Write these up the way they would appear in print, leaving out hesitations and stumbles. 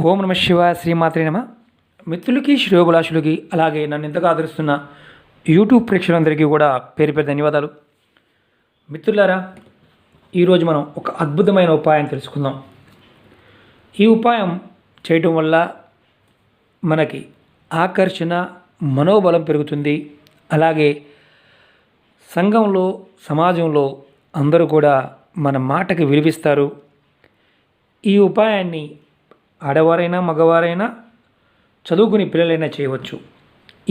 ఓం నమ శివాయ శ్రీమాత్రే నమ. మిత్రులకి శ్రేయోభిలాషులకి అలాగే నన్ను ఇంతగా ఆదరిస్తున్న యూట్యూబ్ ప్రేక్షకులందరికీ కూడా పేరు పేరు ధన్యవాదాలు. మిత్రులారా, ఈరోజు మనం ఒక అద్భుతమైన ఉపాయం తెలుసుకుందాం. ఈ ఉపాయం చేయటం వల్ల మనకి ఆకర్షణ, మనోబలం పెరుగుతుంది. అలాగే సంఘంలో, సమాజంలో అందరూ కూడా మన మాటకి విలువిస్తారు. ఈ ఉపాయాన్ని ఆడవారైనా మగవారైనా చదువుకుని పిల్లలైనా చేయవచ్చు.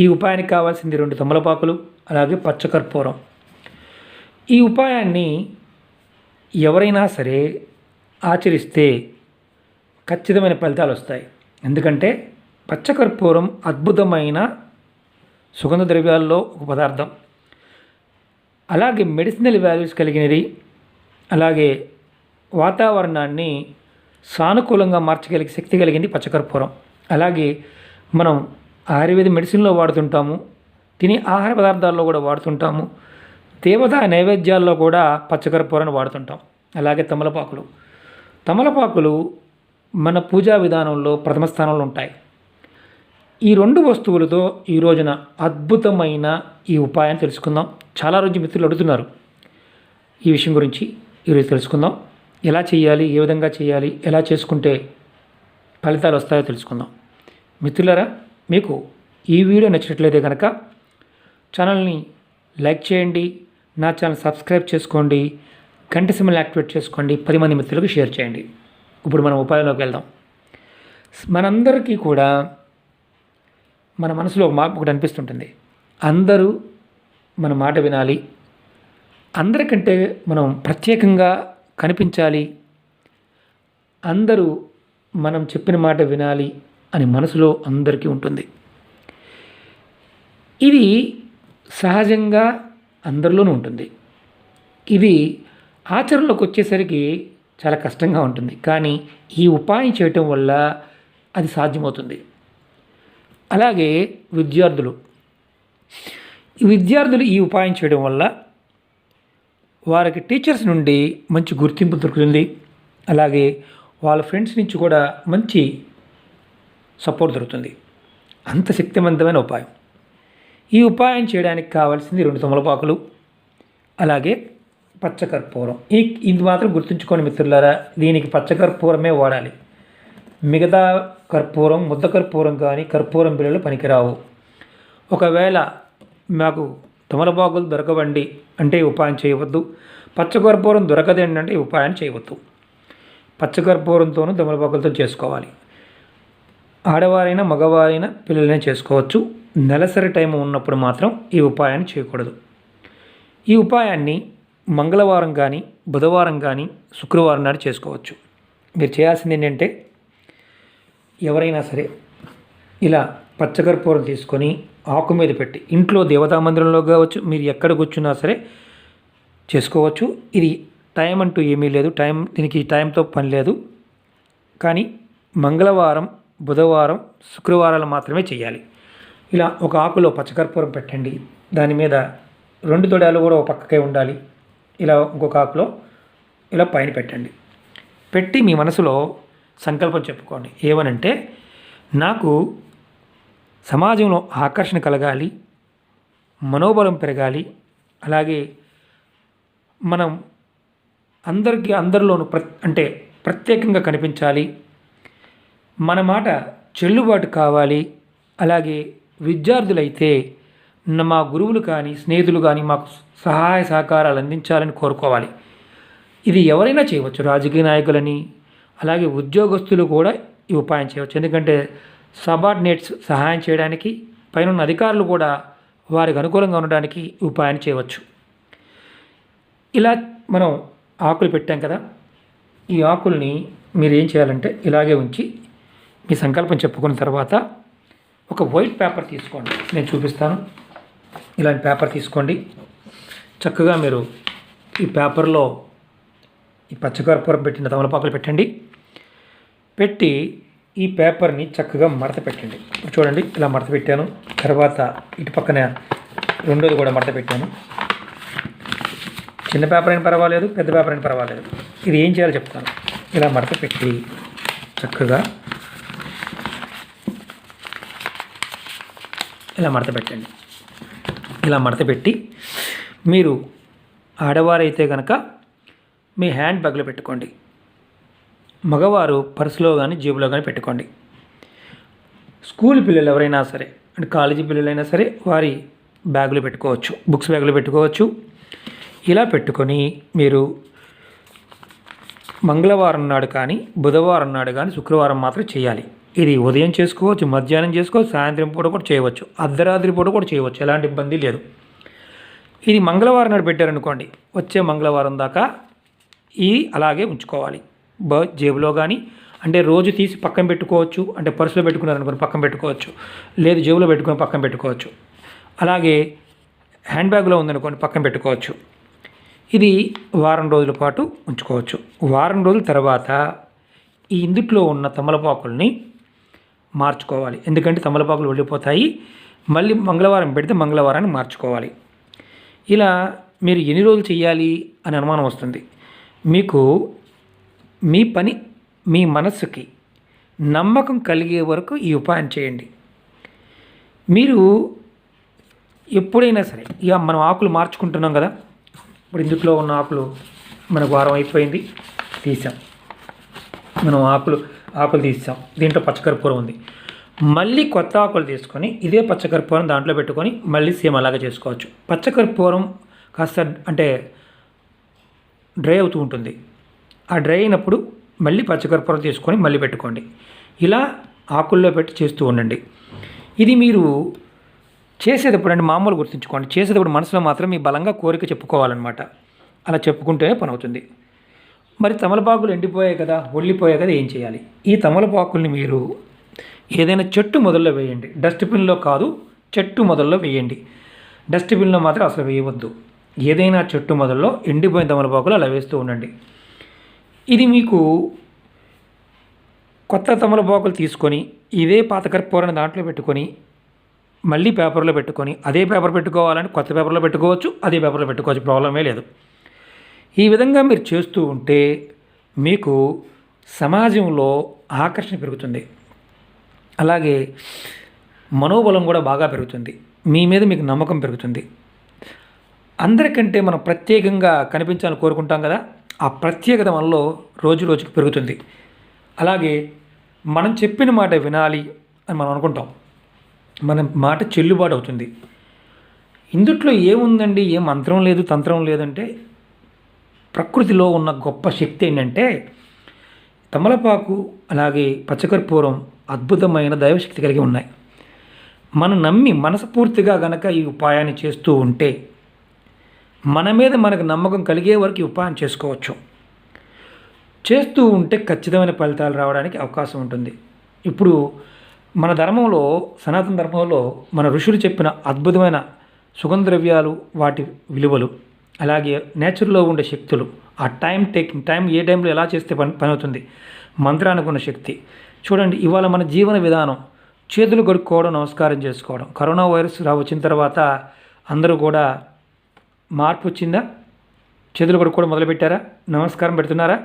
ఈ ఉపాయానికి కావాల్సింది 2 తమలపాకులు, అలాగే పచ్చకర్పూరం. ఈ ఉపాయాన్ని ఎవరైనా సరే ఆచరిస్తే ఖచ్చితమైన ఫలితాలు వస్తాయి. ఎందుకంటే పచ్చకర్పూరం అద్భుతమైన సుగంధ ద్రవ్యాల్లో ఒక పదార్థం. అలాగే మెడిసినల్ వాల్యూస్ కలిగినది. అలాగే వాతావరణాన్ని సానుకూలంగా మార్చగలిగే శక్తి కలిగింది పచ్చకర్పూరం. అలాగే మనం ఆయుర్వేద మెడిసిన్లో వాడుతుంటాము, తినే ఆహార పదార్థాల్లో కూడా వాడుతుంటాము, దేవతా నైవేద్యాల్లో కూడా పచ్చకర్పూరాన్ని వాడుతుంటాం. అలాగే తమలపాకులు మన పూజా విధానంలో ప్రథమ స్థానంలో ఉంటాయి. ఈ 2 వస్తువులతో ఈ రోజున అద్భుతమైన ఈ ఉపాయం తెలుసుకుందాం. చాలా రోజు మిత్రులు అడుగుతున్నారు ఈ విషయం గురించి. ఈరోజు తెలుసుకుందాం. ఎలా చేయాలి, ఏ విధంగా చేయాలి, ఎలా చేసుకుంటే ఫలితాలు వస్తాయో తెలుసుకుందాం. మిత్రులారా, మీకు ఈ వీడియో నచ్చినట్లయితే కనుక ఛానల్ని లైక్ చేయండి, నా ఛానల్ సబ్స్క్రైబ్ చేసుకోండి, గంట సింబల్ యాక్టివేట్ చేసుకోండి, 10 మంది మిత్రులకు షేర్ చేయండి. ఇప్పుడు మనం ఉపాయంలోకి వెళ్దాం. మనందరికీ కూడా మన మనసులో ఒకటి అనిపిస్తుంటుంది, అందరూ మన మాట వినాలి, అందరికంటే మనం ప్రత్యేకంగా కనిపించాలి, అందరూ మనం చెప్పిన మాట వినాలి అని మనసులో అందరికీ ఉంటుంది. ఇది సహజంగా అందరిలోనూ ఉంటుంది. ఇది ఆచరణలోకి వచ్చేసరికి చాలా కష్టంగా ఉంటుంది. కానీ ఈ ఉపాయం చేయటం వల్ల అది సాధ్యమవుతుంది. అలాగే విద్యార్థులు ఈ ఉపాయం చేయడం వల్ల వారికి టీచర్స్ నుండి మంచి గుర్తింపు దొరుకుతుంది. అలాగే వాళ్ళ ఫ్రెండ్స్ నుంచి కూడా మంచి సపోర్ట్ దొరుకుతుంది. అంత శక్తివంతమైన ఉపాయం. ఈ ఉపాయం చేయడానికి కావాల్సింది 2 తమలపాకులు, అలాగే పచ్చకర్పూరం. ఇది మాత్రం గుర్తుంచుకోండి మిత్రులారా, దీనికి పచ్చకర్పూరమే వాడాలి. మిగతా కర్పూరం, ముద్ద కర్పూరం కానీ కర్పూరం బిళ్ళలు పనికిరావు. ఒకవేళ మాకు తమలపాకులు దొరకవండి అంటే ఉపాయం చేయవద్దు. పచ్చకర్పూరం దొరకదండి అంటే ఉపాయం చేయవద్దు. పచ్చకర్పూరంతోనూ తమలపాకులతో చేసుకోవాలి. ఆడవారైనా మగవారైనా పిల్లలైనా చేసుకోవచ్చు. నెలసరి టైం ఉన్నప్పుడు మాత్రం ఈ ఉపాయాన్ని చేయకూడదు. ఈ ఉపాయాన్ని మంగళవారం కానీ, బుధవారం కానీ, శుక్రవారం నాడు చేసుకోవచ్చు. మీరు చేయాల్సింది ఏంటంటే, ఎవరైనా సరే ఇలా పచ్చకర్పూరం తీసుకొని ఆకు మీద పెట్టి, ఇంట్లో దేవతా మందిరంలో కావచ్చు, మీరు ఎక్కడ కూర్చున్నా సరే చేసుకోవచ్చు. ఇది టైం అంటూ ఏమీ లేదు, దీనికి టైంతో పని లేదు. కానీ మంగళవారం, బుధవారం, శుక్రవారాలు మాత్రమే చేయాలి. ఇలా ఒక ఆకులో పచ్చకర్పూరం పెట్టండి, దాని మీద 2 తొడాలు కూడా ఒక పక్కకే ఉండాలి. ఇలా ఇంకొక ఆకులో ఇలా పైన పెట్టండి. పెట్టి మీ మనసులో సంకల్పం చెప్పుకోండి. ఏమనంటే, నాకు సమాజంలో ఆకర్షణ కలగాలి, మనోబలం పెరగాలి, అలాగే మనం అందరిలోనూ ప్రత్యేకంగా కనిపించాలి, మన మాట చెల్లుబాటు కావాలి, అలాగే విద్యార్థులైతే మా గురువులు కానీ, స్నేహితులు కానీ మాకు సహాయ సహకారాలు అందించాలని కోరుకోవాలి. ఇది ఎవరైనా చేయవచ్చు, రాజకీయ నాయకులని, అలాగే ఉద్యోగస్తులు కూడా ఈ ఉపాయం చేయవచ్చు. ఎందుకంటే సబార్డినేట్స్ సహాయం చేయడానికి, పైన అధికారులు కూడా వారికి అనుకూలంగా ఉండడానికి ఈ ఉపాయాన్ని చేయవచ్చు. ఇలా మనం ఆకులు పెట్టాం కదా, ఈ ఆకుల్ని మీరు ఏం చేయాలంటే ఇలాగే ఉంచి మీ సంకల్పం చెప్పుకున్న తర్వాత ఒక వైట్ పేపర్ తీసుకోండి. నేను చూపిస్తాను. ఇలాంటి పేపర్ తీసుకోండి. చక్కగా మీరు ఈ పేపర్లో ఈ పచ్చకర్పూరం పెట్టిన తమలపాకులు పెట్టండి. పెట్టి ఈ పేపర్ని చక్కగా మడత పెట్టండి. చూడండి, ఇలా మడత పెట్టాను. తర్వాత ఇటు పక్కన 2వది కూడా మడత పెట్టాను. చిన్న పేపర్ అయినా పర్వాలేదు, పెద్ద పేపర్ అయినా పర్వాలేదు. ఇది ఏం చేయాలో చెప్తాను. ఇలా మడత పెట్టి చక్కగా ఇలా మడత పెట్టండి. ఇలా మడత పెట్టి మీరు ఆడవారైతే కనుక మీ హ్యాండ్ బ్యాగ్లో పెట్టుకోండి, మగవారు పర్సులో కానీ జేబులో కానీ పెట్టుకోండి. స్కూల్ పిల్లలు ఎవరైనా సరే, అంటే కాలేజీ పిల్లలైనా సరే వారి బ్యాగులో పెట్టుకోవచ్చు, బుక్స్ బ్యాగులో పెట్టుకోవచ్చు. ఇలా పెట్టుకొని మీరు మంగళవారం నాడు కానీ, బుధవారం నాడు కానీ, శుక్రవారం మాత్రం చేయాలి. ఇది ఉదయం చేసుకోవచ్చు, మధ్యాహ్నం చేసుకోవచ్చు, సాయంత్రం పూట కూడా చేయవచ్చు, అర్ధరాత్రి పూట కూడా చేయవచ్చు, ఎలాంటి ఇబ్బంది లేదు. ఇది మంగళవారం నాడు పెట్టారనుకోండి, వచ్చే మంగళవారం దాకా ఇది అలాగే ఉంచుకోవాలి. జేబులో కానీ, అంటే రోజు తీసి పక్కన పెట్టుకోవచ్చు, అంటే పర్సులో పెట్టుకున్నారనుకోండి పక్కన పెట్టుకోవచ్చు, లేదు జేబులో పెట్టుకుని పక్కన పెట్టుకోవచ్చు, అలాగే హ్యాండ్ బ్యాగ్లో ఉందనుకోండి పక్కన పెట్టుకోవచ్చు. ఇది వారం రోజుల పాటు ఉంచుకోవచ్చు. వారం రోజుల తర్వాత ఈ ఇందుట్లో ఉన్న తమలపాకుల్ని మార్చుకోవాలి, ఎందుకంటే తమలపాకులు వెళ్ళిపోతాయి. మళ్ళీ మంగళవారం పెడితే మంగళవారాన్ని మార్చుకోవాలి. ఇలా మీరు ఎన్ని రోజులు చేయాలి అని అనుమానం వస్తుంది. మీకు మీ పని మీ మనస్సుకి నమ్మకం కలిగే వరకు ఈ ఉపాయం చేయండి. మీరు ఎప్పుడైనా సరే, ఇక మనం ఆకులు మార్చుకుంటున్నాం కదా, ఇప్పుడు ఇందులో ఉన్న ఆకులు మనకు వారం అయిపోయింది, తీసాం, మనం ఆకులు తీసాం, దీంట్లో పచ్చకర్పూరం ఉంది. మళ్ళీ కొత్త ఆకులు తీసుకొని ఇదే పచ్చకర్పూరం దాంట్లో పెట్టుకొని మళ్ళీ సేమ్ అలాగే చేసుకోవచ్చు. పచ్చకర్పూరం కాస్త అంటే డ్రై అవుతూ ఉంటుంది, ఆ డ్రై అయినప్పుడు మళ్ళీ పచ్చకర్పూరం తీసుకొని మళ్ళీ పెట్టుకోండి. ఇలా ఆకుల్లో పెట్టి చేస్తూ ఉండండి. ఇది మీరు చేసేటప్పుడు అంటే మామూలు గుర్తుంచుకోండి, చేసేటప్పుడు మనసులో మాత్రం మీ బలంగా కోరిక చెప్పుకోవాలన్నమాట. అలా చెప్పుకుంటేనే పని అవుతుంది. మరి తమలపాకులు ఎండిపోయాయి కదా, ఒళ్ళిపోయాయి కదా, ఏం చేయాలి? ఈ తమలపాకుల్ని మీరు ఏదైనా చెట్టు మొదల్లో వేయండి, డస్ట్బిన్లో కాదు, చెట్టు మొదల్లో వేయండి. డస్ట్బిన్లో మాత్రం అసలు వేయవద్దు. ఏదైనా చెట్టు మొదల్లో ఎండిపోయిన తమలపాకులు అలా వేస్తూ ఉండండి. ఇది మీకు కొత్త తమలపాకులు తీసుకొని ఇదే పాత కర్పూరాన్ని దాంట్లో పెట్టుకొని మళ్ళీ పేపర్లో పెట్టుకొని, అదే పేపర్ పెట్టుకోవాలని కొత్త పేపర్లో పెట్టుకోవచ్చు, అదే పేపర్లో పెట్టుకోవచ్చు, ప్రాబ్లమే లేదు. ఈ విధంగా మీరు చేస్తూ ఉంటే మీకు సమాజంలో ఆకర్షణ పెరుగుతుంది, అలాగే మనోబలం కూడా బాగా పెరుగుతుంది, మీ మీద మీకు నమ్మకం పెరుగుతుంది. అందరికంటే మనం ప్రత్యేకంగా కనిపించాలని కోరుకుంటాం కదా, ఆ ప్రత్యేకత మనలో రోజు రోజుకి పెరుగుతుంది. అలాగే మనం చెప్పిన మాట వినాలి అని మనం అనుకుంటాం, మన మాట చెల్లుబాటు అవుతుంది. ఇందుట్లో ఏముందండి, ఏ మంత్రం లేదు, తంత్రం లేదంటే ప్రకృతిలో ఉన్న గొప్ప శక్తి ఏంటంటే తమలపాకు అలాగే పచ్చకర్పూరం అద్భుతమైన దైవశక్తి కలిగి ఉన్నాయి. మనం నమ్మి మనస్ఫూర్తిగా గనక ఈ ఉపాయాన్ని చేస్తూ ఉంటే మన మీద మనకు నమ్మకం కలిగే వరకు ఈ ఉపాయం చేసుకోవచ్చు. చేస్తూ ఉంటే ఖచ్చితమైన ఫలితాలు రావడానికి అవకాశం ఉంటుంది. ఇప్పుడు మన ధర్మంలో, సనాతన ధర్మంలో మన ఋషులు చెప్పిన అద్భుతమైన సుగంధ ద్రవ్యాలు, వాటి విలువలు, అలాగే నేచర్లో ఉండే శక్తులు, ఆ టైం ఏ టైంలో ఎలా చేస్తే పని అవుతుంది, మంత్రానికి ఉన్న శక్తి చూడండి. ఇవాళ మన జీవన విధానం చేతులు కడుక్కోవడం, నమస్కారం చేసుకోవడం. కరోనా వైరస్ వచ్చిన తర్వాత అందరూ కూడా మార్పు వచ్చిందా? చేతులు కడుక్కోవడం మొదలుపెట్టారా? నమస్కారం పెడుతున్నారా?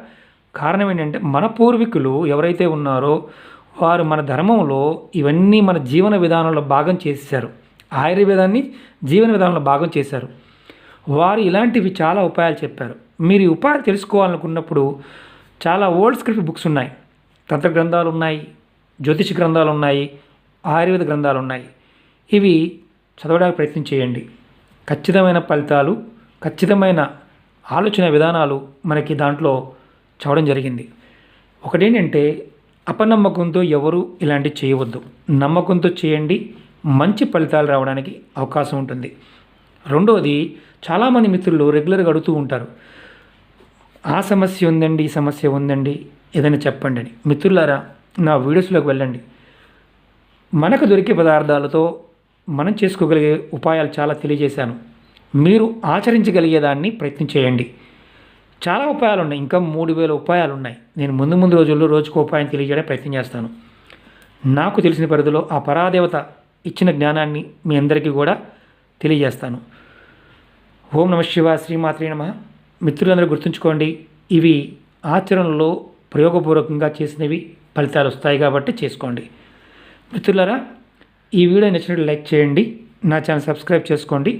కారణం ఏంటంటే మన పూర్వీకులు ఎవరైతే ఉన్నారో వారు మన ధర్మంలో ఇవన్నీ మన జీవన విధానంలో భాగం చేశారు, ఆయుర్వేదాన్ని జీవన విధానంలో భాగం చేశారు. వారు ఇలాంటివి చాలా ఉపాయాలు చెప్పారు. మీరు ఈ ఉపాయాలు తెలుసుకోవాలనుకున్నప్పుడు చాలా ఓల్డ్ స్క్రిప్ట్ బుక్స్ ఉన్నాయి, తంత్ర గ్రంథాలు ఉన్నాయి, జ్యోతిష గ్రంథాలు ఉన్నాయి, ఆయుర్వేద గ్రంథాలు ఉన్నాయి. ఇవి చదవడానికి ప్రయత్నం చేయండి. ఖచ్చితమైన ఫలితాలు, ఖచ్చితమైన ఆలోచన విధానాలు మనకి దాంట్లో చదవడం జరిగింది. ఒకటేంటంటే అపనమ్మకంతో ఎవరు ఇలాంటివి చేయవద్దు, నమ్మకంతో చేయండి, మంచి ఫలితాలు రావడానికి అవకాశం ఉంటుంది. రెండోది, చాలామంది మిత్రులు రెగ్యులర్గా అడుగుతూ ఉంటారు, ఆ సమస్య ఉందండి, ఈ సమస్య ఉందండి, ఏదైనా చెప్పండి అని. మిత్రులారా, నా వీడియోస్లోకి వెళ్ళండి. మనకు దొరికే పదార్థాలతో మనం చేసుకోగలిగే ఉపాయాలు చాలా తెలియజేశాను. మీరు ఆచరించగలిగేదాన్ని ప్రయత్నం చేయండి. చాలా ఉపాయాలు ఉన్నాయి, ఇంకా 3000 ఉపాయాలు ఉన్నాయి. నేను ముందు రోజుల్లో రోజుకు ఉపాయం తెలియజేయడానికి ప్రయత్నం చేస్తాను. నాకు తెలిసిన పరిధిలో ఆ పరాదేవత ఇచ్చిన జ్ఞానాన్ని మీ అందరికీ కూడా తెలియజేస్తాను. ఓం నమః శివాయ, శ్రీమాత్రే నమః. మిత్రులందరూ గుర్తుంచుకోండి, ఇవి ఆచరణలో ప్రయోగపూర్వకంగా చేసినవి, ఫలితాలు వస్తాయి కాబట్టి చేసుకోండి. మిత్రులారా, ఈ వీడియో నచ్చినట్లు లైక్ చేయండి, నా ఛానల్ సబ్స్క్రైబ్ చేసుకోండి,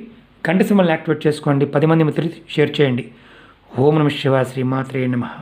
గంట సింబల్ని యాక్టివేట్ చేసుకోండి, 10 మంది మిత్రులు షేర్ చేయండి. ఓం నమః శివాయ, శ్రీమాత్రే నమః.